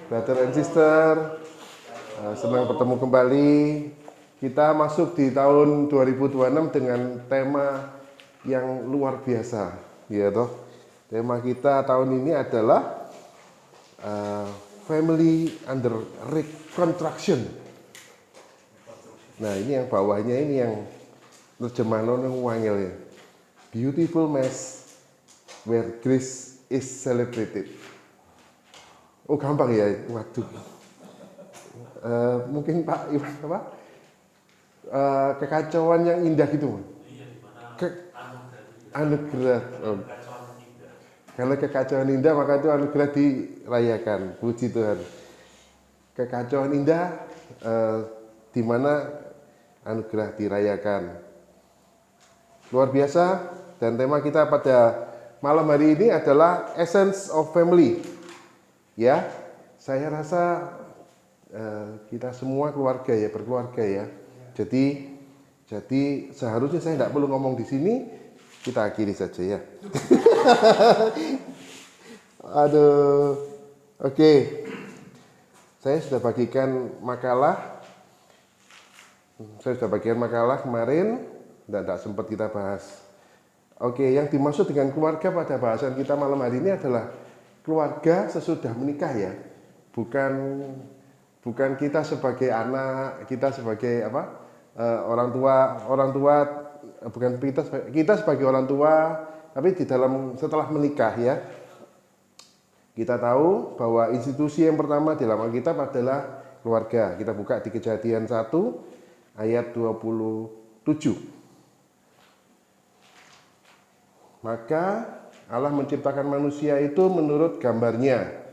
brother and sister. Senang bertemu kembali. Kita masuk di tahun 2026 dengan tema yang luar biasa, ya toh. Tema kita tahun ini adalah family under reconstruction. Nah, ini yang bawahnya ini yang terjemahan yang wangel ya. Beautiful mess where grace is celebrated. Oh, gampang ya. Waduh. Mungkin Pak Iwan apa? Kekacauan yang indah gitu. Anugerah. Oh. Kalau kekacauan indah maka itu anugerah dirayakan. Puji Tuhan. Kekacauan indah di mana anugerah dirayakan. Luar biasa. Dan tema kita pada malam hari ini adalah Essence of Family. Ya, saya rasa kita semua keluarga ya, berkeluarga ya. Jadi seharusnya saya tidak perlu ngomong di sini, kita akhiri saja ya. Aduh, oke. Saya sudah bagikan makalah. Kemarin dan tidak sempat kita bahas. Oke, yang dimaksud dengan keluarga pada bahasan kita malam hari ini adalah keluarga sesudah menikah ya. Bukan kita sebagai anak, kita sebagai orang tua, bukan kita sebagai orang tua, tapi di dalam setelah menikah ya. Kita tahu bahwa institusi yang pertama di dalam Alkitab adalah keluarga. Kita buka di Kejadian 1 ayat 27. Maka Allah menciptakan manusia itu menurut gambarnya.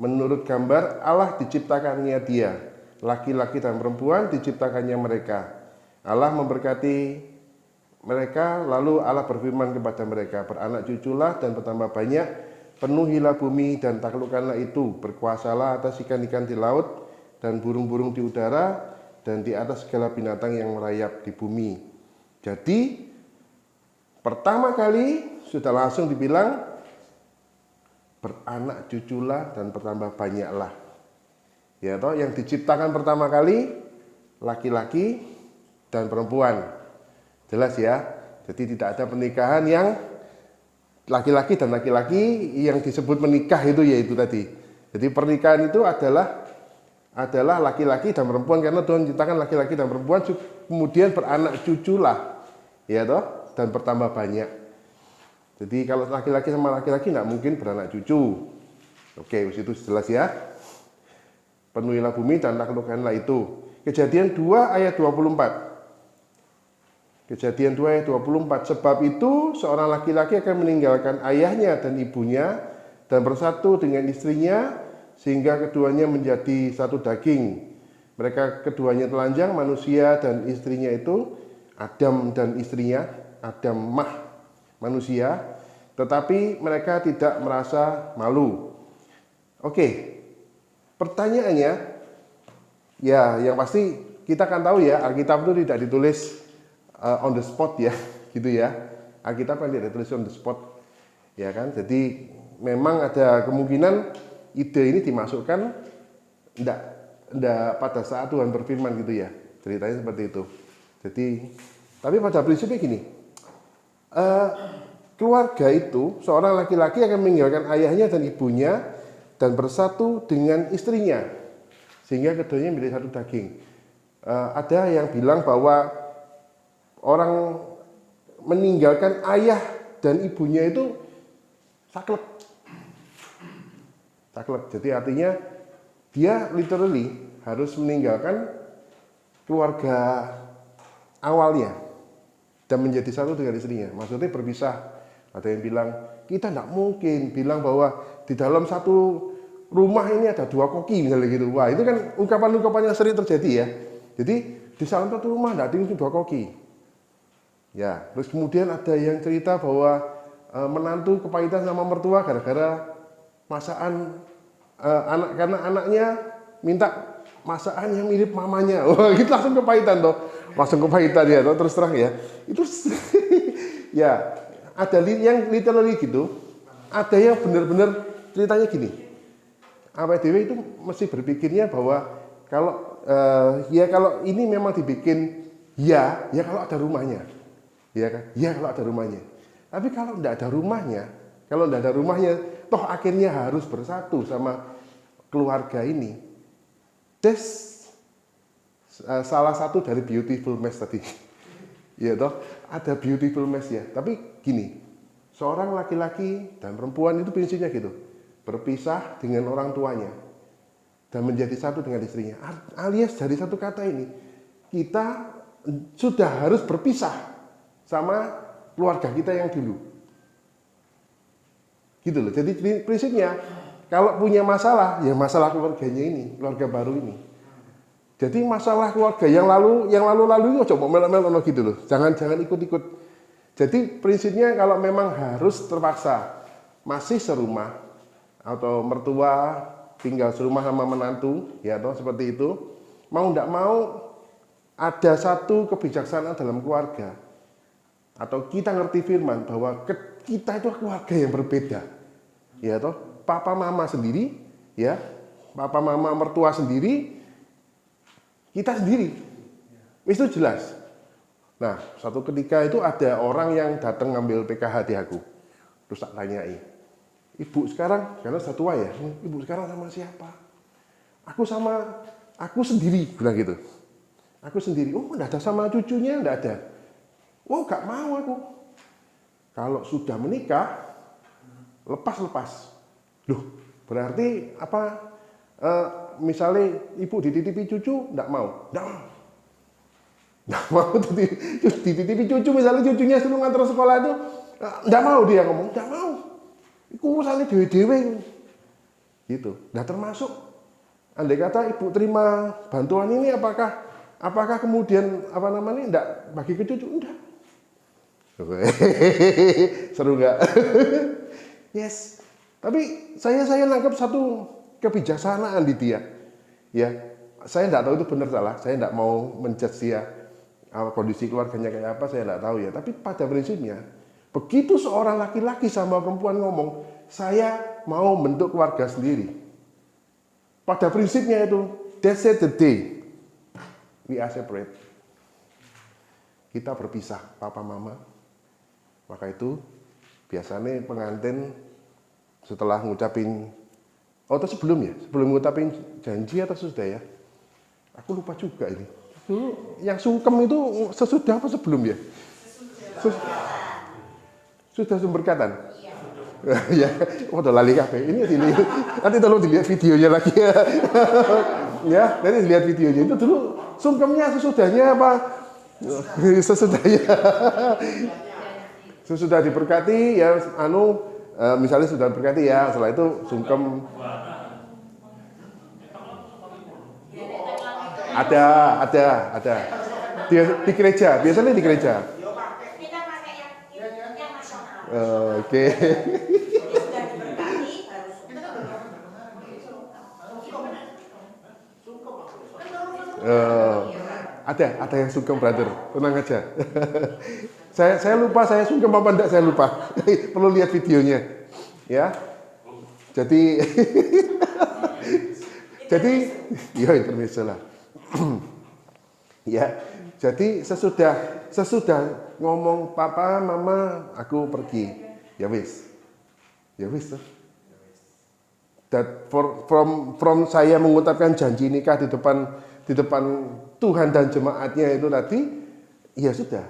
Menurut gambar Allah diciptakannya dia, laki-laki dan perempuan diciptakannya mereka. Allah memberkati mereka, lalu Allah berfirman kepada mereka, beranak cuculah dan bertambah banyak, penuhilah bumi dan taklukkanlah itu, berkuasalah atas ikan-ikan di laut dan burung-burung di udara dan di atas segala binatang yang merayap di bumi. Jadi pertama kali sudah langsung dibilang beranak cuculah dan bertambah banyaklah. Ya toh, yang diciptakan pertama kali laki-laki dan perempuan. Jelas ya. Jadi tidak ada pernikahan yang laki-laki dan laki-laki yang disebut menikah itu yaitu tadi. Jadi pernikahan itu adalah laki-laki dan perempuan karena Tuhan menciptakan laki-laki dan perempuan kemudian beranak cuculah. Ya toh, dan bertambah banyak. Jadi kalau laki-laki sama laki-laki tidak mungkin beranak cucu. Oke, itu jelas ya. Penuhilah bumi dan taklukkanlah itu. Kejadian 2 ayat 24. Kejadian 2 ayat 24. Sebab itu seorang laki-laki akan meninggalkan ayahnya dan ibunya dan bersatu dengan istrinya sehingga keduanya menjadi satu daging. Mereka keduanya telanjang, manusia dan istrinya itu, Adam dan istrinya, Adam manusia, tetapi mereka tidak merasa malu. Oke, pertanyaannya, ya yang pasti kita kan tahu ya, Alkitab itu tidak ditulis on the spot ya, gitu ya. Alkitab kan tidak ditulis on the spot, ya kan. Jadi memang ada kemungkinan ide ini dimasukkan tidak pada saat Tuhan berfirman gitu ya. Ceritanya seperti itu. Jadi, tapi pada prinsipnya gini. Keluarga itu, seorang laki-laki akan meninggalkan ayahnya dan ibunya dan bersatu dengan istrinya sehingga keduanya menjadi satu daging. Ada yang bilang bahwa orang meninggalkan ayah dan ibunya itu saklek. Jadi artinya dia literally harus meninggalkan keluarga awalnya dan menjadi satu dengan istrinya. Maksudnya berpisah. Ada yang bilang, kita tidak mungkin bilang bahwa di dalam satu rumah ini ada dua koki misalnya gitu. Wah, itu kan ungkapan-ungkapan yang sering terjadi ya. Jadi di dalam satu rumah tidak ada dua koki. Ya, terus kemudian ada yang cerita bahwa menantu kepahitan sama mertua gara-gara masakan karena anaknya minta masakan yang mirip mamanya. Wah, itu langsung kepahitan toh. Langsung kepahitan ya, toh, terus terang ya. Itu ya, ada yang literally gitu. Ada yang benar-benar ceritanya gini. Awake dhewe itu mesti berpikirnya bahwa kalau kalau ini memang dibikin ya kalau ada rumahnya. Ya kan? Ya kalau ada rumahnya. Tapi kalau tidak ada rumahnya, toh akhirnya harus bersatu sama keluarga ini. That's salah satu dari beautiful mess tadi. Ya toh, ada beautiful mess ya. Tapi gini, seorang laki-laki dan perempuan itu prinsipnya gitu. Berpisah dengan orang tuanya dan menjadi satu dengan istrinya. Alias dari satu kata ini, kita sudah harus berpisah sama keluarga kita yang dulu. Gitu loh. Jadi prinsipnya kalau punya masalah, ya masalah keluarganya ini, keluarga baru ini. Jadi masalah keluarga yang lalu coba melok-melok gitu loh. Jangan ikut-ikut. Jadi prinsipnya kalau memang harus terpaksa masih serumah atau mertua tinggal serumah sama menantu, ya toh seperti itu. Mau tidak mau ada satu kebijaksanaan dalam keluarga. Atau kita ngerti firman bahwa kita itu keluarga yang berbeda. Ya toh, papa mama sendiri, ya. Papa mama mertua sendiri, kita sendiri. Itu jelas. Nah, suatu ketika itu ada orang yang datang ngambil PKH di aku. Terus tak tanyai, ibu sekarang, karena sudah tua ya, ibu sekarang sama siapa? Aku sendiri, bilang gitu. Aku sendiri, oh enggak ada sama cucunya, enggak ada. Oh enggak mau aku. Kalau sudah menikah, lepas. Loh, berarti apa, misalnya ibu dititipi cucu, enggak mau. Enggak mau dititipi cucu, misalnya cucunya suruh ngantar sekolah itu, enggak mau dia ngomong, enggak mau. Itu urusannya dewe-dewe. Gitu. Nah termasuk, andai kata ibu terima bantuan ini, apakah kemudian enggak bagi ke cucu? Enggak. Seru enggak? Yes. Tapi saya nangkep satu kebijaksanaan di dia. Ya, saya enggak tahu itu benar salah. Saya enggak mau menjudge dia kondisi keluarganya kayak apa, saya enggak tahu ya. Tapi pada prinsipnya, begitu seorang laki-laki sama perempuan ngomong, saya mau bentuk keluarga sendiri. Pada prinsipnya itu, that's it the day we are separate. Kita berpisah, papa mama. Maka itu biasanya pengantin setelah ngucapin, atau sebelum ngucapin janji atau sudah ya? Aku lupa juga ini. Dulu yang sungkem itu sesudah apa sebelum ya? Sudah berkatan. Ya, udah lali kabeh. Ini nanti tolong dilihat videonya lagi ya. Ya, nanti dilihat videonya. Itu dulu sungkemnya sesudahnya apa? Sesudahnya. Sesudah diberkati ya misalnya sudah berkati ya, setelah itu sungkem. Ada. Di gereja, biasanya di gereja. Oke. Ada yang sungkem, brother. Tenang aja. Saya lupa saya sungkem apa enggak, saya lupa. Perlu lihat videonya. Ya. Jadi ya intermezzo lah. Ya. Jadi sesudah ngomong papa, mama, aku pergi. Ya wis tuh. That from saya mengucapkan janji nikah di depan Tuhan dan jemaatnya itu tadi, ya sudah.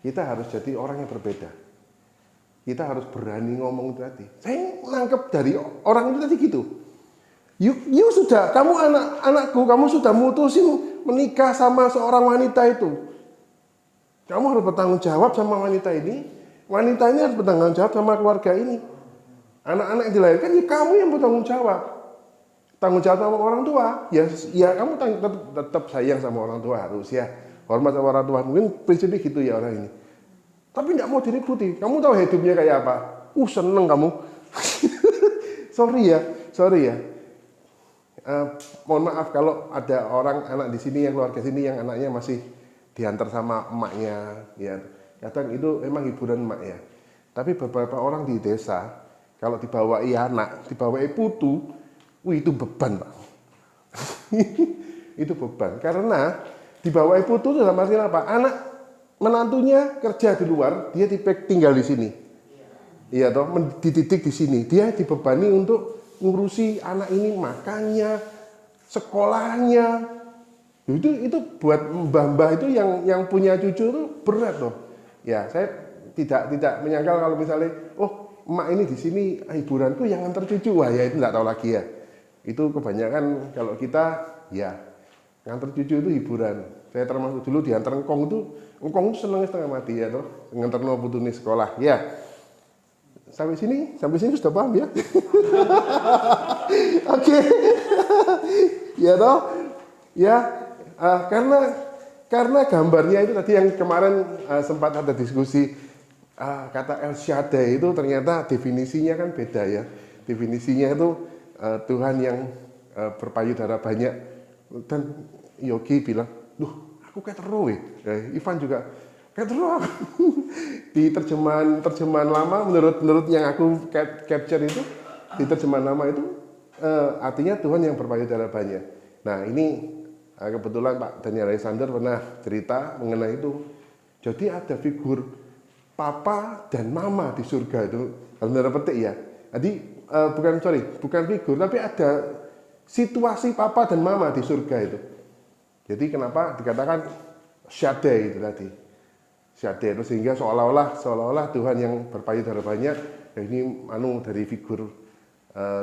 Kita harus jadi orang yang berbeda. Kita harus berani ngomong itu tadi. Saya nangkep dari orang itu tadi gitu. You sudah, kamu anakku, kamu sudah mutusin menikah sama seorang wanita itu. Kamu harus bertanggung jawab sama wanita ini. Wanita ini harus bertanggung jawab sama keluarga ini. Anak-anak yang dilahirkan, ya kamu yang bertanggung jawab. Tanggung jawab sama orang tua. Ya kamu tetap sayang sama orang tua harus ya. Hormat sama orang tua. Mungkin prinsipnya gitu ya orang ini. Tapi tidak mau diributi. Kamu tahu hidupnya kayak apa? Seneng kamu. Sorry ya. Mohon maaf kalau ada orang anak di sini yang keluarga sini yang anaknya masih diantar sama emaknya, ya kadang itu emang hiburan emak ya. Tapi beberapa orang di desa kalau dibawai anak, dibawai putu, Wih, itu beban, Pak. Itu beban. Karena di bawah ibu itu dalam artian apa? Anak menantunya kerja di luar, dia tinggal di sini. Iya toh, dididik di sini. Dia dibebani untuk ngurusi anak ini makannya, sekolahnya. Itu buat mbah-mbah itu yang punya cucu itu berat loh. Ya, saya tidak menyangkal kalau misalnya, oh, emak ini di sini hiburanku yang antar cucu. Wah, ya itu enggak tahu lagi ya. Itu kebanyakan kalau kita ya ngantar cucu itu hiburan. Saya termasuk dulu diantar engkong itu seneng setengah mati ya toh, ngantar no putune sekolah. Ya. Sampai sini sudah paham ya? Oke. Ya toh? Ya, karena gambarnya itu tadi yang kemarin sempat ada diskusi kata El Shaddai itu ternyata definisinya kan beda ya. Definisinya itu Tuhan yang berpayudara banyak, dan Yogi bilang, "Duh, aku kayak terus Ivan juga kayak terus." Di terjemahan lama menurut yang aku capture itu, di terjemahan lama itu artinya Tuhan yang berpayudara banyak. Nah, ini kebetulan Pak Daniel Alexander pernah cerita mengenai itu. Jadi ada figur papa dan mama di surga itu, dalam tanda petik ya. Jadi bukan figur, tapi ada situasi papa dan mama di surga itu. Jadi kenapa dikatakan Shaddai itu tadi, Shaddai itu, sehingga seolah-olah Tuhan yang berpayudara banyak, ya ini dari figur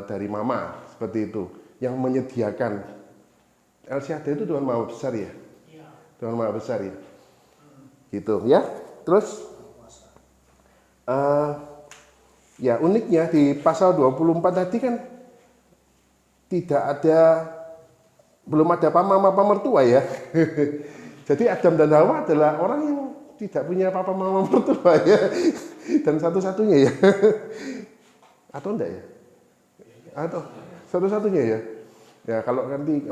dari mama seperti itu, yang menyediakan. El Shaddai itu Tuhan Maha Besar ya, Tuhan Maha Besar ya, gitu ya. Terus ya uniknya di pasal 24 tadi kan belum ada papa mertua ya. Jadi Adam dan Hawa adalah orang yang tidak punya papa mama mertua ya, dan satu-satunya ya. Atau enggak ya? Atau satu-satunya ya. Ya kalau nanti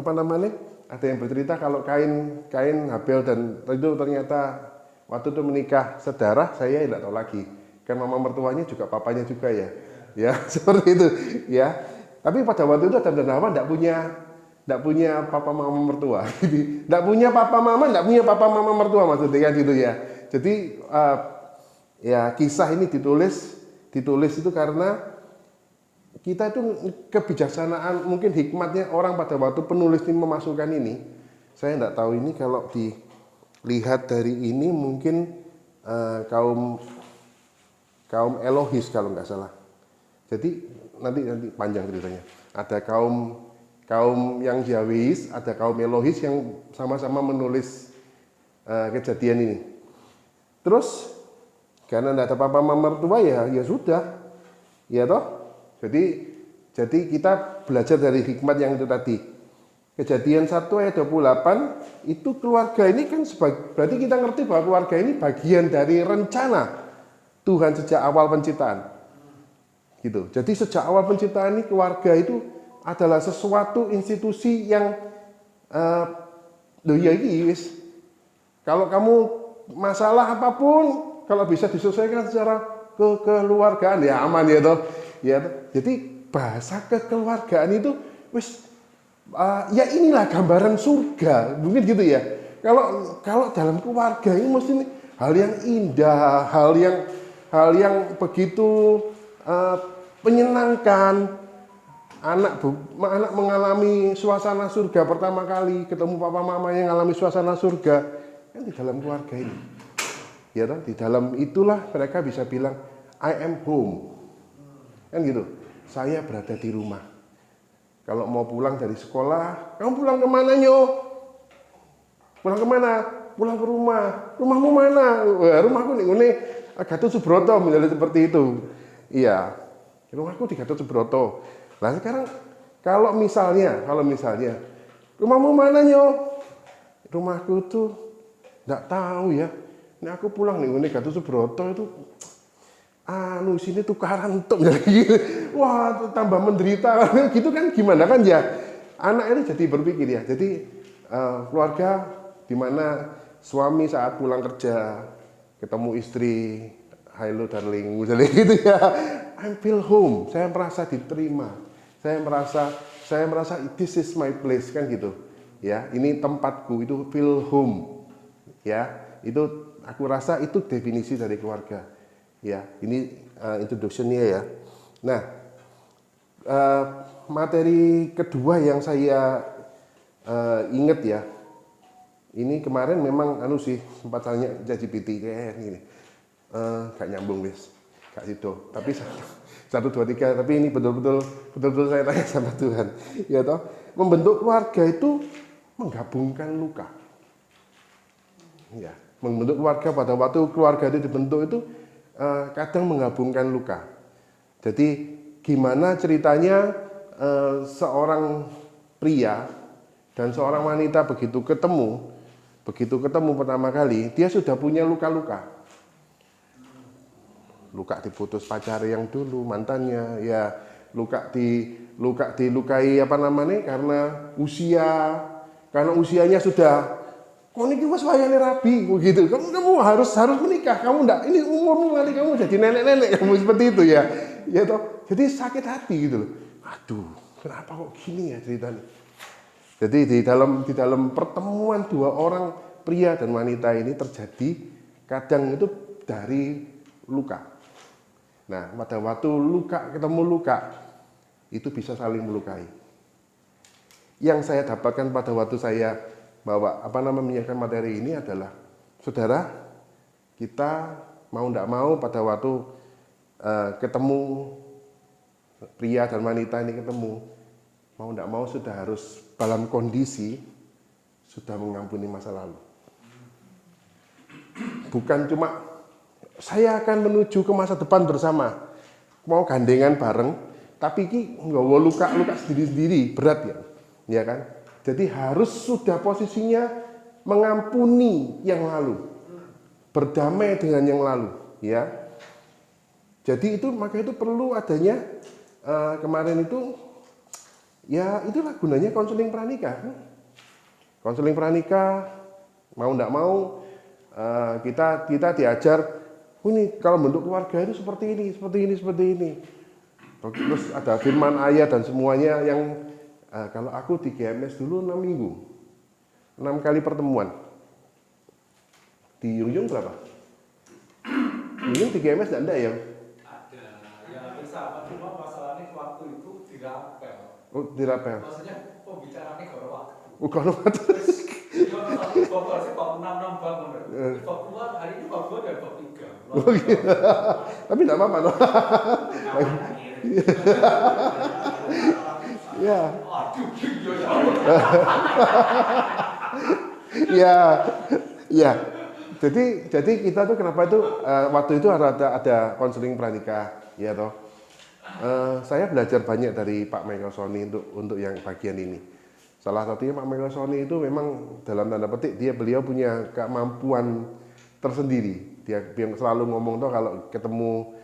ada yang bercerita kalau Kain Habel dan itu ternyata waktu itu menikah sedarah, saya tidak tahu lagi. Kan mama mertuanya juga papanya juga ya. Ya, seperti itu ya. Tapi pada waktu itu Adam dan Hawa tidak punya papa mama mertua. Tidak punya papa mama mertua maksudnya kan gitu ya. Jadi ya kisah ini ditulis itu karena kita itu kebijaksanaan, mungkin hikmatnya orang pada waktu penulis ini memasukkan ini. Saya tidak tahu ini kalau dilihat dari ini mungkin kaum Elohis kalau nggak salah. Jadi nanti panjang ceritanya. Ada kaum yang Yahwis, ada kaum Elohis yang sama-sama menulis kejadian ini. Terus karena tidak ada papa mama mertua ya sudah, ya toh. Jadi kita belajar dari hikmat yang itu tadi. Kejadian 1 ayat 28 itu keluarga ini kan berarti kita ngerti bahwa keluarga ini bagian dari rencana Tuhan sejak awal penciptaan. Gitu. Jadi sejak awal penciptaan ini keluarga itu adalah sesuatu institusi yang kalau kamu masalah apapun kalau bisa diselesaikan secara kekeluargaan ya aman ya toh. Ya, jadi bahasa kekeluargaan itu ya inilah gambaran surga, mungkin gitu ya. Kalau dalam keluarga ini mesti hal yang indah, hal yang begitu menyenangkan. Anak mengalami suasana surga pertama kali, ketemu papa mama yang mengalami suasana surga kan di dalam keluarga ini. Ya toh, di dalam itulah mereka bisa bilang I am home. Kan gitu, saya berada di rumah. Kalau mau pulang dari sekolah, kamu pulang kemana nyo? Pulang kemana? Pulang ke rumah. Rumahmu mana? Wah, rumahku nih Gatot Subroto, misalnya seperti itu. Iya, rumahku di Gatot Subroto. Nah sekarang kalau misalnya, rumahmu mana nyo? Rumahku tuh nggak tahu ya. Ini aku pulang nih Gatot Subroto itu. Sini tukaran untuk gitu. Wah, tambah menderita gitu kan gimana kan ya. Anak ini jadi berpikir ya. Jadi keluarga di mana suami saat pulang kerja ketemu istri, "Hello darling," misalnya gitu ya. I feel home. Saya merasa diterima. Saya merasa saya merasa this is my place kan gitu. Ya, ini tempatku, itu feel home. Ya, itu aku rasa itu definisi dari keluarga. Ya, ini introduction-nya ya. Nah, materi kedua yang saya ingat ya, ini kemarin memang sih sempat tanya ChatGPT kayak gini, gak nyambung guys, gak situ. Tapi 1, 2, 3, tapi ini betul-betul saya tanya sama Tuhan. Ya toh, membentuk keluarga itu menggabungkan luka. Ya, membentuk keluarga pada waktu keluarga itu dibentuk itu kadang menggabungkan luka. Jadi gimana ceritanya seorang pria dan seorang wanita begitu ketemu pertama kali, dia sudah punya luka-luka. Luka diputus pacar yang dulu mantannya, ya dilukai apa namanya karena usianya sudah kok ini wis wayane rabi begitu. Kamu harus menikah. Kamu enggak, ini umurmu nanti kamu jadi nenek-nenek kamu seperti itu ya. Ya toh. Jadi sakit hati gitu loh. Aduh, kenapa kok gini ya ceritanya? Jadi di dalam pertemuan dua orang pria dan wanita ini terjadi kadang itu dari luka. Nah, pada waktu ketemu luka itu bisa saling melukai. Yang saya dapatkan pada waktu saya menyiapkan materi ini adalah, saudara, kita mau tidak mau pada waktu ketemu pria dan wanita ini ketemu, mau tidak mau sudah harus dalam kondisi sudah mengampuni masa lalu. Bukan cuma saya akan menuju ke masa depan bersama, mau gandengan bareng, tapi ki nggawa luka sendiri-sendiri berat ya kan? Jadi harus sudah posisinya mengampuni yang lalu, berdamai dengan yang lalu, ya. Jadi makanya itu perlu adanya kemarin itu, ya itulah gunanya konseling pranikah. Konseling pranikah mau tidak mau kita diajar. Ini kalau bentuk keluarga itu seperti ini. Terus ada firman ayat dan semuanya yang kalau aku di GMS dulu 6 minggu, 6 kali pertemuan. Di Yungjung berapa? Yungjung di GMS tidak ada ya? Ada, ya sama, cuma masalahnya waktu itu dirapel. Oh, dirapel. Maksudnya pembicaraannya gak ada waktu. Gak ada waktu. Bapak sih bab 6 bangun. Bab 2 hari ini bab 2 dan bab 3. Oh, gitu. Tapi tidak apa-apa loh. Ya. Ya. Jadi kita tuh kenapa itu waktu itu ada konseling pranikah, ya toh. Saya belajar banyak dari Pak Michael Sony untuk yang bagian ini. Salah satunya Pak Michael Sony itu memang dalam tanda petik beliau punya kemampuan tersendiri. Dia selalu ngomong tuh kalau ketemu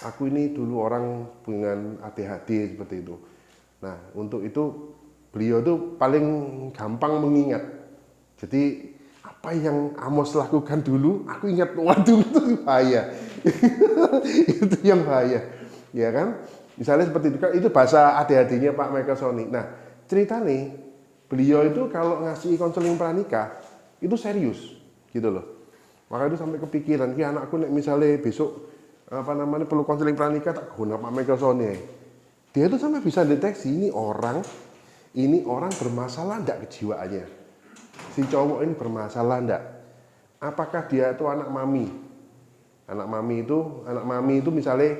aku ini dulu orang dengan ADHD seperti itu. Nah, untuk itu beliau tuh paling gampang mengingat. Jadi apa yang Amos lakukan dulu, aku ingat, waduh itu bahaya. Itu yang bahaya. Ya kan? Misalnya seperti itu, itu bahasa ADHD-nya Pak Michael Sony. Nah, cerita nih, beliau itu kalau ngasih konseling pranikah itu serius gitu loh. Maka itu sampai kepikiran, ki anakku nek misalnya besok perlu konseling pranikah tak guna Pak Michael Sony. Dia itu sampai bisa deteksi ini orang bermasalah enggak kejiwaannya. Si cowok ini bermasalah enggak? Apakah dia itu anak mami? Anak mami itu misalnya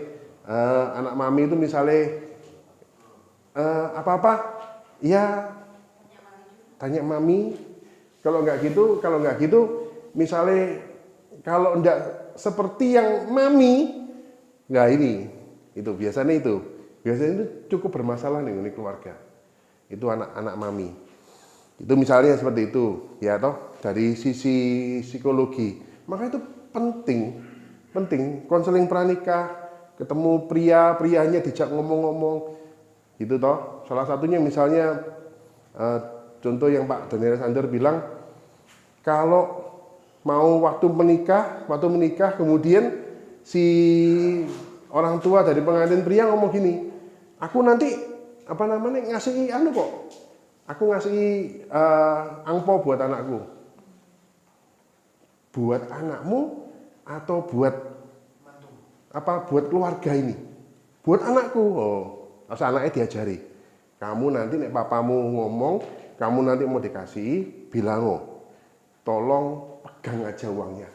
apa-apa ya tanya mami. Kalau enggak gitu misalnya kalau enggak seperti yang mami, enggak biasanya itu cukup bermasalah nih ini keluarga. Itu anak mami. Itu misalnya seperti itu, ya toh dari sisi psikologi. Maka itu penting konseling pranikah, ketemu prianya dijak ngomong-ngomong. Gitu toh. Salah satunya misalnya contoh yang Pak Daniel Sander bilang, kalau mau waktu menikah kemudian si orang tua dari pengantin pria ngomong gini, aku nanti apa namanya ngasih anu kok. Aku ngasih angpau buat anakku. Buat anakmu atau buat apa buat keluarga ini? Buat anakku. Oh, terus anaknya diajari. Kamu nanti nek papamu ngomong, kamu nanti mau dikasih, bilang oh, tolong pegang aja uangnya.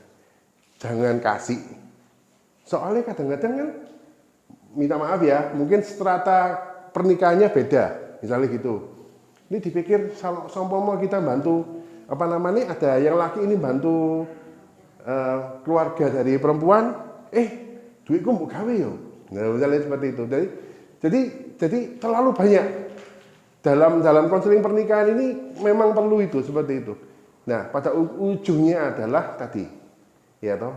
Jangan kasih. Soalnya kadang-kadang kan minta maaf ya, mungkin strata pernikahannya beda, misalnya gitu. Ini dipikir seumpama kita bantu apa namanya ada yang laki ini bantu keluarga dari perempuan, duitku mau gawe yo. Nah, misalnya seperti itu. Jadi terlalu banyak dalam konseling pernikahan ini memang perlu itu seperti itu. Nah, pada ujungnya adalah tadi, ya toh,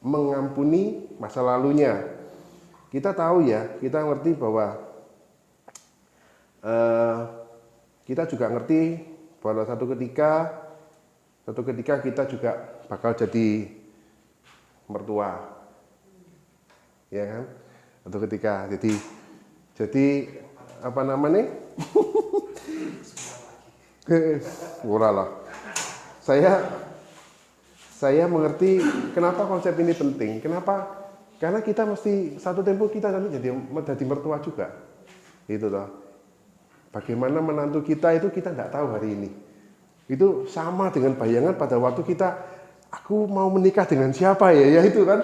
mengampuni masa lalunya. Kita tahu ya, kita ngerti bahwa kita juga ngerti bahwa satu ketika kita juga bakal jadi mertua, ya kan? Satu ketika, jadi apa namanya? Murah lah. Saya mengerti kenapa konsep ini penting. Kenapa? Karena kita mesti satu tempo kita nanti jadi mertua juga, gitu toh. Bagaimana menantu kita itu kita tidak tahu hari ini. Itu sama dengan bayangan pada waktu kita, aku mau menikah dengan siapa ya itu kan.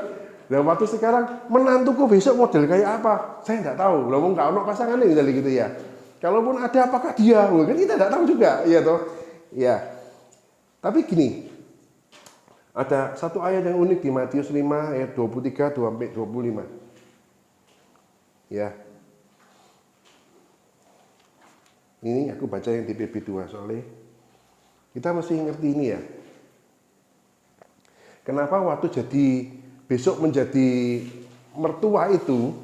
Dan waktu sekarang menantuku besok model kayak apa, saya tidak tahu. Belum nggak ono pasangannya misalnya gitu ya. Kalaupun ada apakah dia, kan kita tidak tahu juga, ya toh. Ya. Tapi gini, ada satu ayat yang unik di Matius 5 ayat 23 sampai 25. Ya. Ini aku baca yang di PB2 soalnya kita mesti ngerti ini ya. Kenapa waktu besok menjadi mertua itu,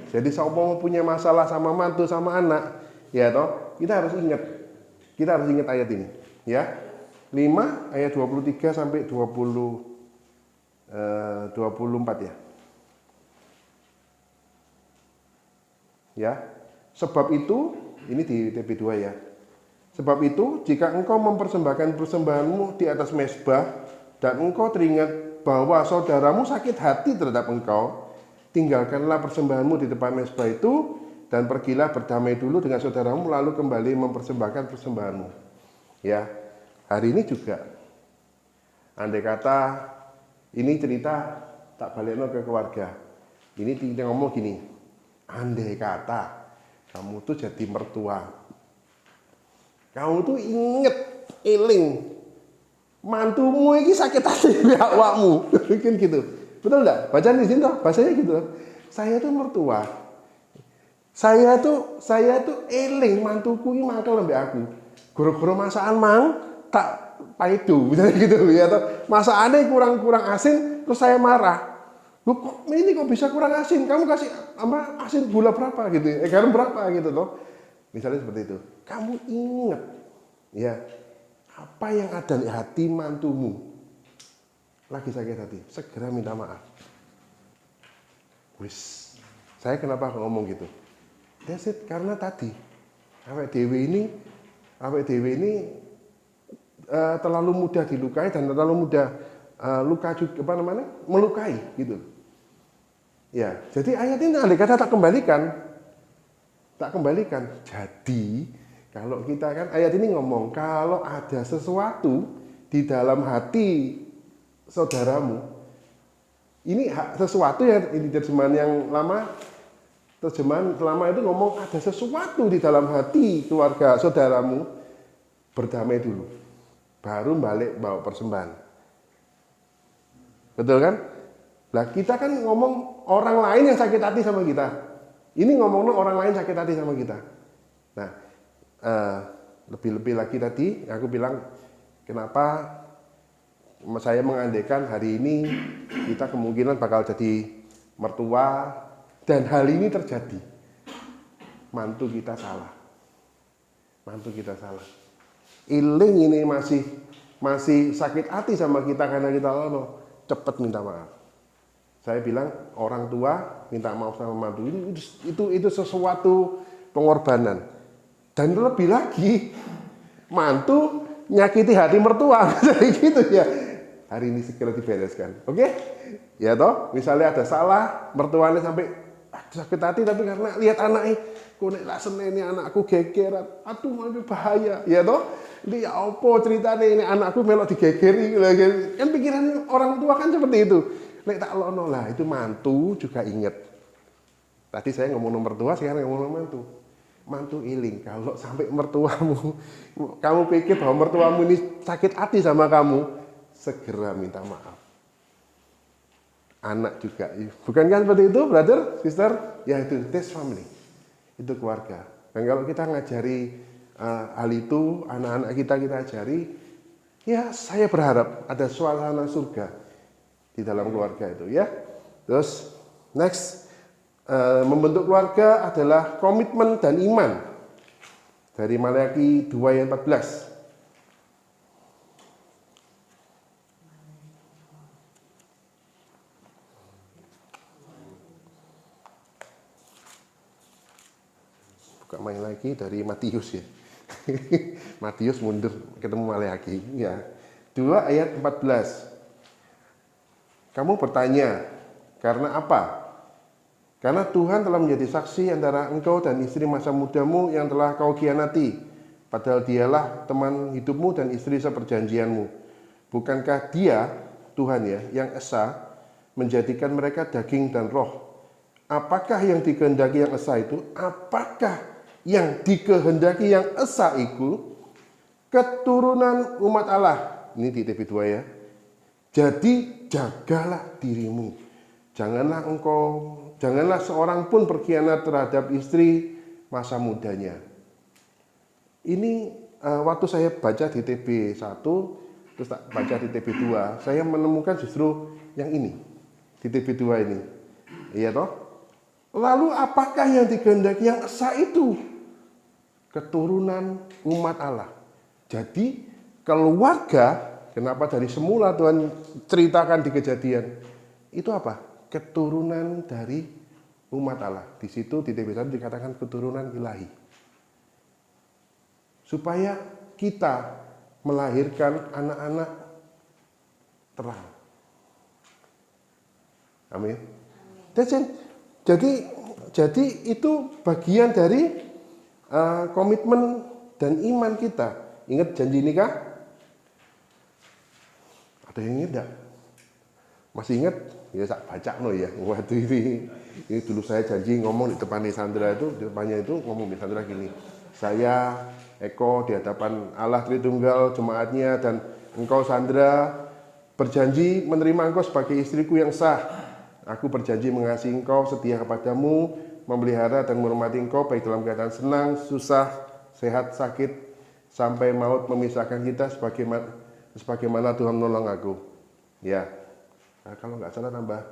jadi seumpama punya masalah sama mantu sama anak, ya toh, kita harus ingat ayat ini, ya. 5 ayat 23 sampai 24 ya. Ya. Sebab itu, ini di TP2 ya. Sebab itu, jika engkau mempersembahkan persembahanmu di atas mezbah dan engkau teringat bahwa saudaramu sakit hati terhadap engkau, tinggalkanlah persembahanmu di depan mezbah itu dan pergilah berdamai dulu dengan saudaramu lalu kembali mempersembahkan persembahanmu. Ya. Hari ini juga, andai kata ini cerita tak balikno ke keluarga. Ini kita ngomong gini, andai kata kamu tuh jadi mertua, kamu tuh eling, mantumu ini sakit hati awakmu, mungkin gitu, betul enggak? Bacaan di sini toh, bahasanya gitu. Saya tuh mertua, saya tuh eling mantuku ini mangkel ambek aku, goro-goro masakan mang tak paidu, misalnya gitu ya toh. Masakannya kurang asin, terus saya marah. Loh kok ini kok bisa kurang asin? Kamu kasih asin gula berapa gitu? Garam berapa gitu loh. Misalnya seperti itu. Kamu ingat ya apa yang ada di hati mantumu. Lagi sakit hati, segera minta maaf. Wis. Saya kenapa ngomong gitu? That's it, karena tadi awake dhewe ini terlalu mudah dilukai dan terlalu mudah luka juga melukai gitu. Ya, jadi ayat ini andai kata tak kembalikan. Jadi kalau kita kan ayat ini ngomong kalau ada sesuatu di dalam hati saudaramu, ini sesuatu yang di terjemahan yang lama, terjemahan lama itu ngomong ada sesuatu di dalam hati keluarga saudaramu, berdamai dulu, baru balik bawa persembahan. Betul kan? Nah kita kan ngomong orang lain yang sakit hati sama kita. Ini ngomongnya orang lain sakit hati sama kita. Nah, lebih-lebih lagi tadi aku bilang kenapa saya mengandaikan hari ini kita kemungkinan bakal jadi mertua dan hal ini terjadi. Mantu kita salah. Iling ini masih sakit hati sama kita karena kita cepat minta maaf. Saya bilang orang tua minta maaf sama mantu itu sesuatu pengorbanan. Dan lebih lagi, mantu nyakiti hati mertua, jadi gitu ya. Hari ini segera dibereskan, oke? Ya toh, misalnya ada salah, mertuanya sampai sakit hati, tapi karena lihat anaknya, kok nek lak seneni anakku gegeran, aduh ini bahaya, ya toh? Ini ya apa ceritanya ini anakku melok digegeri, kan pikiran orang tua kan seperti itu. Nek tak lono lah, itu mantu juga inget. Tadi saya ngomong nomor tua, sekarang ngomong mantu. Mantu iling, kalau sampai mertuamu, kamu pikir bahwa mertuamu ini sakit hati sama kamu, segera minta maaf. Anak juga, bukan kan seperti itu, brother, sister? Ya itu, that's family, itu keluarga. Dan kalau kita ngajari hal itu, anak-anak kita ajari, ya saya berharap ada suasana surga di dalam keluarga itu, ya. Terus, next. Membentuk keluarga adalah komitmen dan iman dari Maleakhi 2 ayat 14. Buka main lagi dari Matius ya. Matius mundur ketemu Maleakhi ya. 2 ayat 14. Kamu bertanya, karena apa? Karena Tuhan telah menjadi saksi antara engkau dan istri masa mudamu yang telah kau khianati. Padahal dialah teman hidupmu dan istri seperjanjianmu. Bukankah dia, Tuhan ya, yang esa, menjadikan mereka daging dan roh? Apakah yang dikehendaki yang esa itu? Apakah yang dikehendaki yang esa itu? Keturunan umat Allah. Ini di TP2 ya. Jadi jagalah dirimu. Janganlah seorang pun berkhianat terhadap istri masa mudanya. Ini waktu saya baca di TB1, terus tak baca di TB2, saya menemukan justru yang ini, di TB2 ini. Iya toh? Lalu apakah yang dikehendaki yang esa itu? Keturunan umat Allah. Jadi keluarga, kenapa dari semula Tuhan ceritakan di Kejadian, itu apa? Keturunan dari umat Allah. Di situ di TB1 dikatakan keturunan ilahi. Supaya kita melahirkan anak-anak terang. Amin. Jadi itu bagian dari komitmen dan iman kita. Ingat janji nikah? Ada yang ingat enggak? Masih ingat? Ya tak baca no ya. Waduh ini dulu saya janji ngomong di depannya Sandra itu, di depannya itu ngomong di Sandra gini. Saya Eko di hadapan Allah Tritunggal jemaatnya dan engkau Sandra berjanji menerima engkau sebagai istriku yang sah. Aku berjanji mengasihi engkau, setia kepadamu, memelihara dan menghormati engkau baik dalam keadaan senang, susah, sehat, sakit, sampai maut memisahkan kita sebagaimana Tuhan menolong aku. Ya. Nah, kalau nggak salah nambah,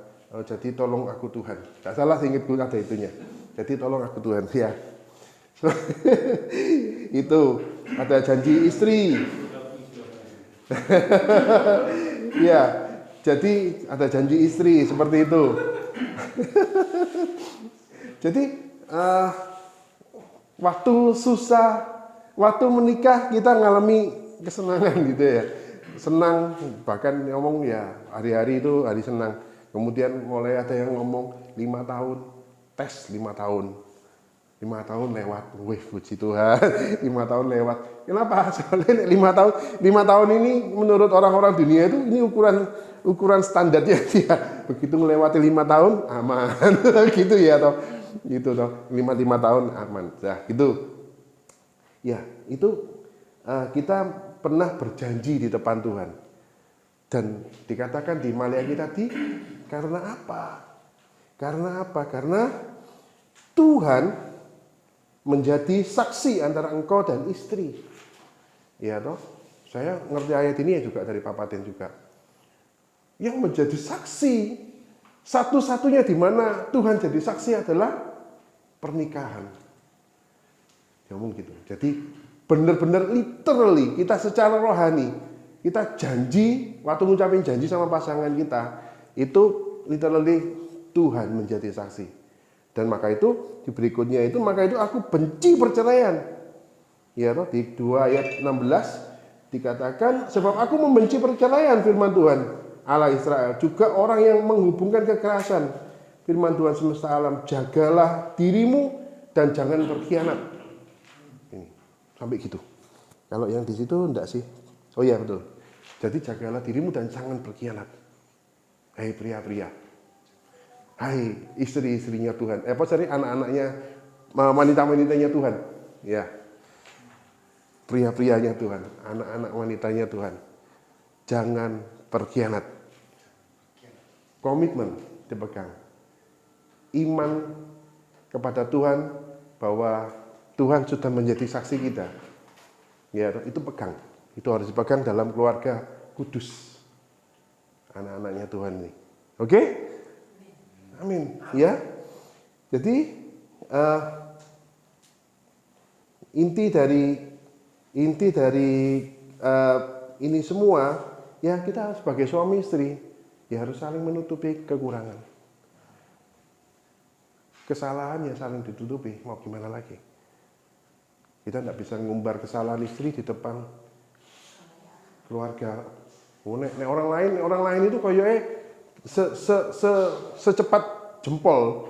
jadi tolong aku Tuhan. Nggak salah, seingatku ada itunya. Jadi tolong aku Tuhan, ya. Itu ada janji istri. Ya, jadi ada janji istri seperti itu. Jadi waktu susah, waktu menikah kita ngalami kesenangan gitu ya. Senang, bahkan ngomong ya hari-hari itu hari senang. Kemudian mulai ada yang ngomong 5 tahun, tes 5 tahun. 5 tahun lewat, wih puji Tuhan, 5 tahun lewat. Kenapa? Soalnya 5 tahun ini menurut orang-orang dunia itu ini ukuran standarnya dia. Begitu melewati 5 tahun aman, gitu ya toh. Gitu toh, 5 tahun aman. Nah, gitu. Ya, itu kita pernah berjanji di depan Tuhan. Dan dikatakan di Maleakhi tadi, karena apa? Karena apa? Karena Tuhan menjadi saksi antara engkau dan istri. Ya toh? Saya ngerti ayat ini ya juga dari Papa Ten juga. Yang menjadi saksi, satu-satunya di mana Tuhan jadi saksi adalah pernikahan. Ya ngomong gitu. Jadi benar-benar literally kita secara rohani kita janji waktu ngucapin janji sama pasangan kita itu literally Tuhan menjadi saksi. Dan maka itu di berikutnya itu maka itu aku benci perceraian. Ya toh di 2 ayat 16 dikatakan sebab aku membenci perceraian firman Tuhan Allah Israel, juga orang yang menghubungkan kekerasan. Firman Tuhan semesta alam, jagalah dirimu dan jangan berkhianat. Ini sampai gitu. Kalau yang di situ enggak sih? Oh iya betul. Jadi jagalah dirimu dan jangan berkhianat. Hai pria-pria. Hai istri-istrinya Tuhan. Anak-anaknya, wanita-wanitanya Tuhan. Ya. Pria-prianya Tuhan, anak-anak wanitanya Tuhan. Jangan berkhianat. Komitmen dipegang. Iman kepada Tuhan bahwa Tuhan sudah menjadi saksi kita. Ya, itu pegang. Itu harus dipegang dalam keluarga kudus. Anak-anaknya Tuhan ini. Oke? Amin. Ya. Jadi inti dari ini semua, ya kita sebagai suami istri ya harus saling menutupi kekurangan. Kesalahan ya saling ditutupi, mau gimana lagi? Kita tidak bisa ngumbar kesalahan istri di depan keluarga. Orang lain itu koyoke secepat jempol,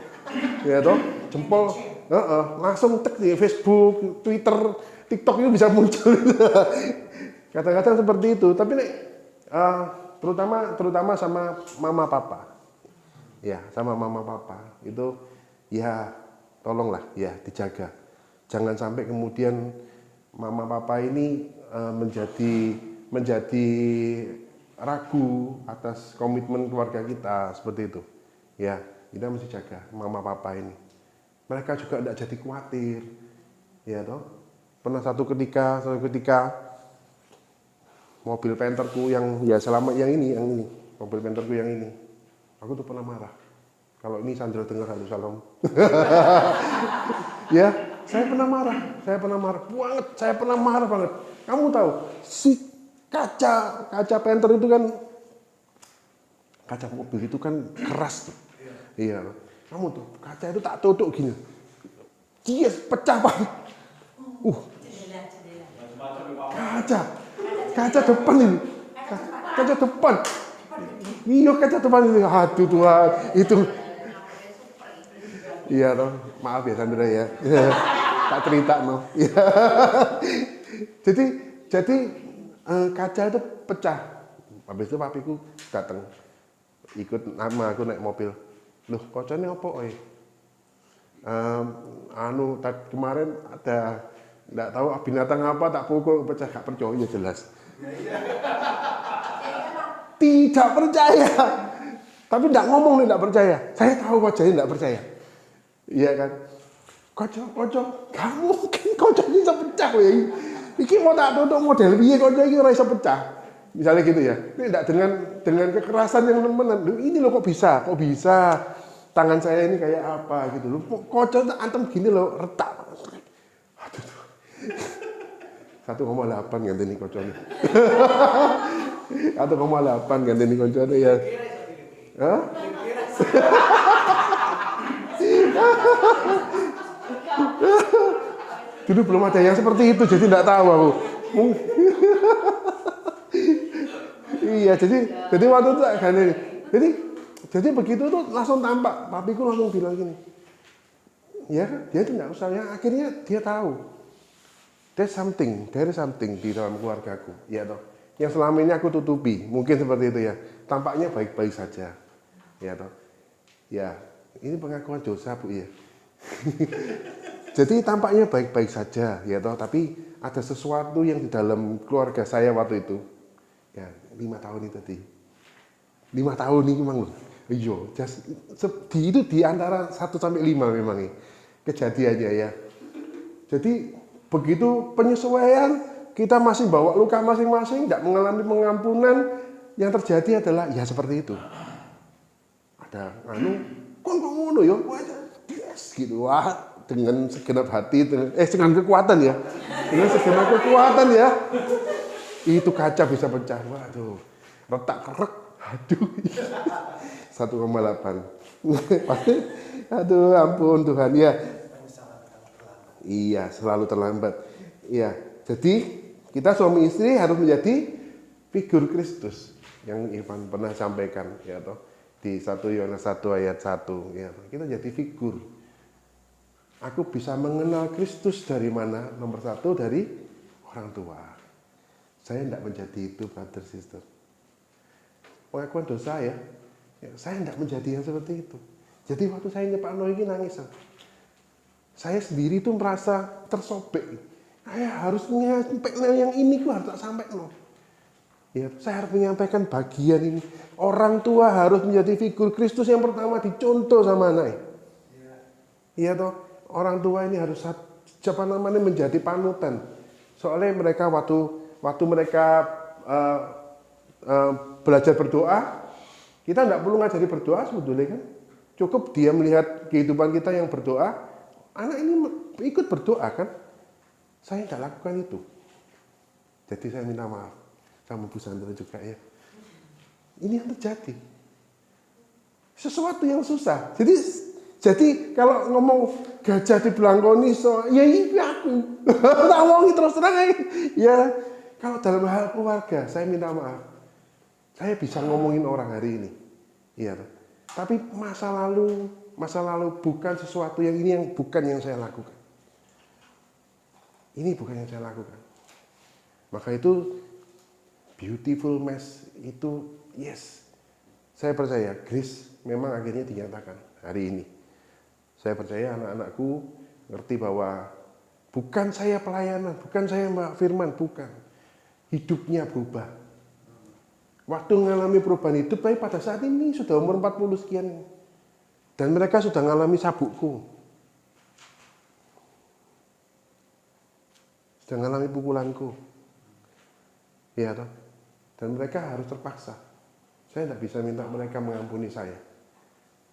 ya toh, jempol, langsung tek di Facebook, Twitter, TikTok itu bisa muncul. Kata-kata seperti itu, tapi terutama sama mama papa. Ya, sama mama papa itu ya tolonglah ya dijaga. Jangan sampai kemudian mama papa ini menjadi ragu atas komitmen keluarga kita seperti itu. Ya, kita mesti jaga mama papa ini. Mereka juga tidak jadi khawatir. Ya toh. Pernah satu ketika mobil penterku yang ya selama yang ini mobil penterku yang ini, aku tuh pernah marah. Kalau ini Sandra dengar, halo salam. Ya, saya pernah marah banget. Kamu tahu si kaca penter itu kan, kaca mobil itu kan keras tuh. Iya, kamu tuh kaca itu tak tutup gini, dia pecah banget. Kaca depan ini, kaca depan. Iya kaca depan ini, aduh Tuhan, itu. Iya toh, maaf ya Sandra ya, tak cerita no. Jadi kaca itu pecah. Habis itu papiku datang, ikut nama aku naik mobil. Loh, kocone opo oi? Kemarin ada nggak tahu binatang apa tak pukul pecah, gak percaya jelas. Tidak percaya. Tapi tidak ngomong nih tidak percaya. Saya tahu wajahnya tidak percaya. Iya kan? Kocok, kamu mungkin kocok ini bisa pecah ya. Iki mau tak tutup model piye kocok iki ora iso pecah. Misalnya gitu ya. Ini tidak dengan kekerasan yang temenan. Ini loh kok bisa? Tangan saya ini kayak apa gitu loh. Kocok antem gini loh, retak. Aduh. 1,8 ganti ini kocoknya. 1,8 ganti ini kocoknya ya. Hah? Dulu belum ada yang seperti itu, jadi tidak tahu aku. Iya, jadi waktu itu ganti. Jadi begitu tuh langsung tampak. Papiku langsung bilang gini. Ya, dia tidak usah. Ya, akhirnya dia tahu. There is something di dalam keluargaku, ya toh. Yang selama ini aku tutupi, mungkin seperti itu ya. Tampaknya baik-baik saja, ya toh. Ya, ini pengakuan dosa Bu ya. Jadi tampaknya baik-baik saja, ya toh. Tapi ada sesuatu yang di dalam keluarga saya waktu itu, ya 5 tahun itu tadi. 5 tahun ini memang loh. Iya, itu di antara 1 sampai 5 memang ini kejadiannya ya. Jadi begitu penyesuaian, kita masih bawa luka masing-masing, tidak mengalami pengampunan, yang terjadi adalah ya seperti itu. Ada kon ngono ya, yes gitu, wah dengan segenap hati, dengan kekuatan ya, dengan segenap kekuatan ya, itu kaca bisa pecah, waduh, retak kerek, aduh, 1,8. Pasti, aduh ampun Tuhan ya. Iya, selalu terlambat. Iya, jadi kita suami istri harus menjadi figur Kristus yang Ivan pernah sampaikan ya toh di 1 Yohanes 1 ayat 1 ya toh. Kita jadi figur. Aku bisa mengenal Kristus dari mana? Nomor 1 dari orang tua. Saya tidak menjadi itu, brother sister. Pengakuan dosa ya. Saya tidak menjadi yang seperti itu. Jadi waktu saya nyepakno ini nangis. Saya sendiri tuh merasa tersobek. Saya harus menyampaikan yang ini harus tak sampai no. Ya, saya harus menyampaikan bagian ini. Orang tua harus menjadi figur Kristus yang pertama dicontoh sama anak. Iya toh, orang tua ini harus siapa namanya menjadi panutan. Soalnya mereka waktu mereka belajar berdoa, kita tidak perlu ngajari berdoa sebetulnya kan. Cukup dia melihat kehidupan kita yang berdoa. Anak ini ikut berdoa kan? Saya tidak lakukan itu. Jadi saya minta maaf sama Bu Sandra juga ya. Ini yang terjadi. Sesuatu yang susah. Jadi kalau ngomong gajah di belangkoni ya ini aku. Tak ngomong terus terang ya. Kalau dalam hal keluarga saya minta maaf. Saya bisa ngomongin orang hari ini. Iya. Tapi masa lalu bukan sesuatu yang ini yang bukan yang saya lakukan. Ini bukan yang saya lakukan. Maka itu beautiful mess itu yes. Saya percaya grace memang akhirnya dinyatakan hari ini. Saya percaya anak-anakku ngerti bahwa bukan saya pelayanan, bukan saya Mbak Firman, bukan. Hidupnya berubah. Waktu mengalami perubahan hidup, tapi pada saat ini sudah umur 40 sekian. Dan mereka sudah mengalami sabukku. Sudah mengalami pukulanku. Ya toh. Dan mereka harus terpaksa. Saya tidak bisa minta mereka mengampuni saya.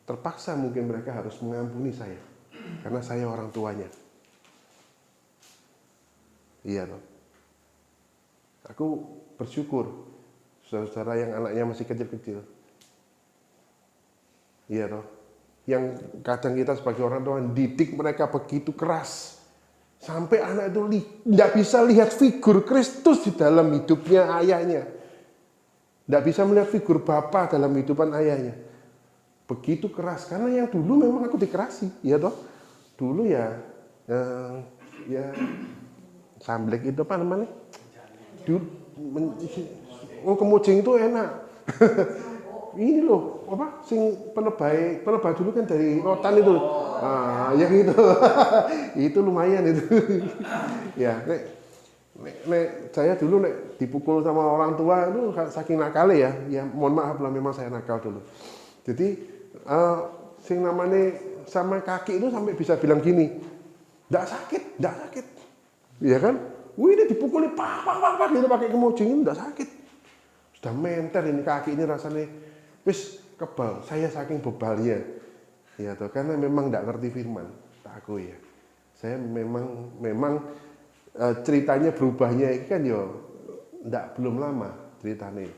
Terpaksa mungkin mereka harus mengampuni saya. Karena saya orang tuanya. Iya toh. Aku bersyukur. Saudara-saudara yang anaknya masih kecil-kecil. Iya toh. Yang kadang kita sebagai orang tua didik mereka begitu keras sampai anak itu tidak bisa lihat figur Kristus di dalam hidupnya ayahnya, tidak bisa melihat figur Bapa dalam hidupan ayahnya, begitu keras karena yang dulu memang aku dikerasi, ya toh dulu ya samblek itu apa namanya, kemucing itu enak. Ini loh, apa sing penebay dulu kan dari rotan itu. Yang itu. Itu lumayan itu. Ya, nek saya dulu nek dipukul sama orang tua itu saking nakal ya. Ya, mohon maaf lah memang saya nakal dulu. Jadi sing namanya sama kaki itu sampai bisa bilang gini. Enggak sakit. Iya kan? Wih, ini dipukuli pak gitu pakai kemucing ini enggak sakit. Sudah menter ini kaki ini rasanya wis kebal, saya saking bebalnya, ya toh karena memang tidak ngerti firman, aku ya, saya memang ceritanya berubahnya ini kan yo, belum lama ceritanya,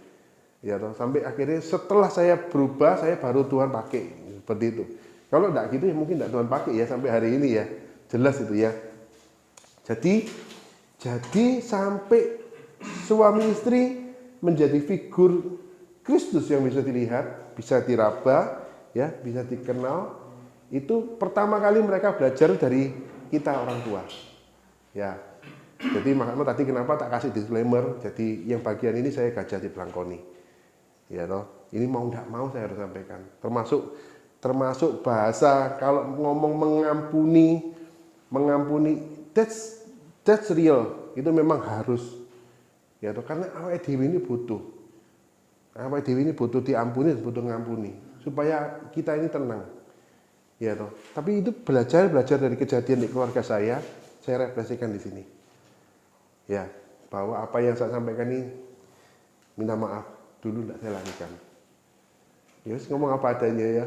ya toh sampai akhirnya setelah saya berubah, saya baru Tuhan pakai seperti itu. Kalau tidak gitu ya mungkin tidak Tuhan pakai ya sampai hari ini ya, jelas itu ya. Jadi sampai suami istri menjadi figur Kristus yang bisa dilihat, bisa diraba, ya, bisa dikenal. Itu pertama kali mereka belajar dari kita orang tua. Ya. Jadi makanya tadi kenapa tak kasih disclaimer. Jadi yang bagian ini saya gajah di belangkoni. Ya toh. Ini mau tidak mau saya harus sampaikan. Termasuk bahasa kalau ngomong mengampuni that's real. Itu memang harus. Ya toh karena awake dhewe ini butuh. Awake dhewe ini butuh diampuni dan butuh ngampuni supaya kita ini tenang. Ya toh. Tapi itu belajar dari kejadian di keluarga saya refleksikan di sini. Ya, bahwa apa yang saya sampaikan ini minta maaf dulu tidak saya lakukan. Ya, ngomong apa adanya ya.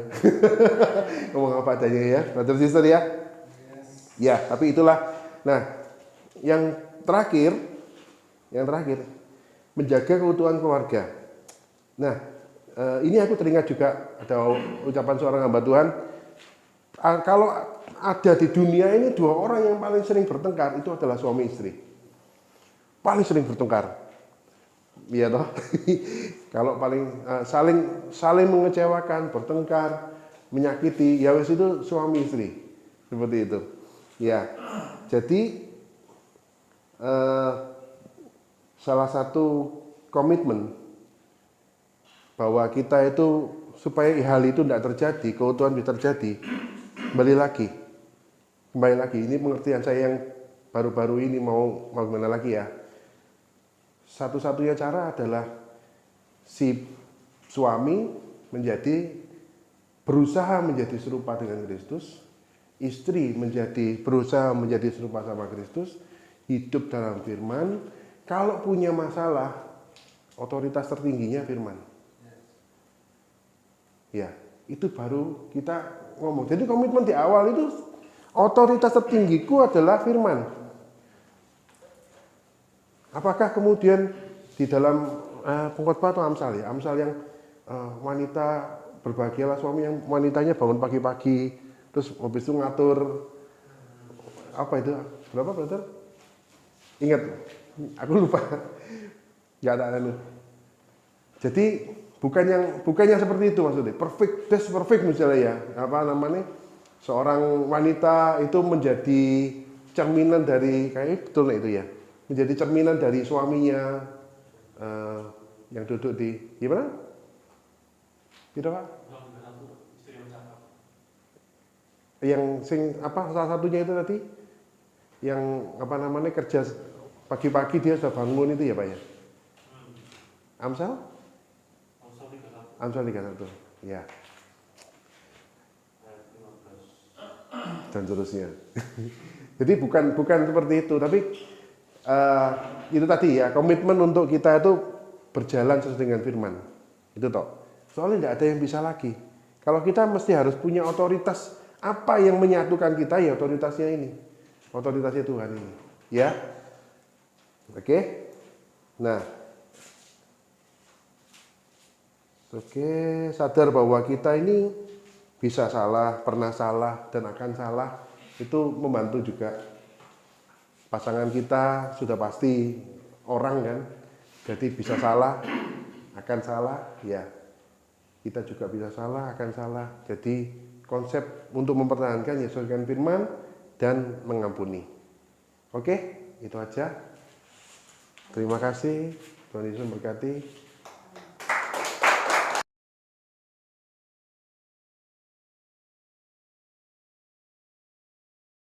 Ngomong apa adanya ya, brother sister ya. Ya, tapi itulah. Nah, yang terakhir menjaga keutuhan keluarga. Nah, Ini aku teringat juga ada ucapan seorang hamba Tuhan. Kalau ada di dunia ini 2 orang yang paling sering bertengkar itu adalah suami istri. Paling sering bertengkar. Iya toh. Kalau paling saling mengecewakan, bertengkar, menyakiti, ya wis itu suami istri. Seperti itu. Ya. Jadi salah satu komitmen bahwa kita itu supaya hal itu tidak terjadi, keutuhan bisa terjadi, kembali lagi, ini pengertian saya yang baru-baru ini mau gimana lagi ya. Satu-satunya cara adalah si suami berusaha menjadi serupa dengan Kristus, istri berusaha menjadi serupa sama Kristus, hidup dalam firman. Kalau punya masalah, otoritas tertingginya firman. Ya, itu baru kita ngomong. Jadi komitmen di awal itu otoritas tertinggiku adalah firman. Apakah kemudian di dalam pengkhotbah atau Amsal ya? Amsal yang wanita berbahagialah suami yang wanitanya bangun pagi-pagi, terus habis itu ngatur apa itu? Berapa brother? Ingat, aku lupa. Enggak ada anu. Jadi bukan yang seperti itu maksudnya. Perfect misalnya ya. Apa namanya? Seorang wanita itu menjadi cerminan dari kayak betul itu ya. Menjadi cerminan dari suaminya yang duduk di gimana? Gitu Pak? Yang salah satunya itu tadi yang apa namanya kerja pagi-pagi dia sudah bangun itu ya Pak ya? Amsal 31 ya. Dan seterusnya. Jadi bukan seperti itu, tapi itu tadi ya, komitmen untuk kita itu berjalan sesuai dengan firman. Itu toh. Soalnya tidak ada yang bisa lagi. Kalau kita mesti harus punya otoritas, apa yang menyatukan kita ya otoritasnya ini. Otoritasnya Tuhan ini. Ya. Oke. Nah. Oke, sadar bahwa kita ini bisa salah, pernah salah, dan akan salah. Itu membantu juga. Pasangan kita sudah pasti orang kan, jadi bisa salah, akan salah, ya. Kita juga bisa salah, akan salah. Jadi konsep untuk mempertahankan ya sesuai dengan firman dan mengampuni. Oke, itu aja. Terima kasih. Tuhan Yesus memberkati.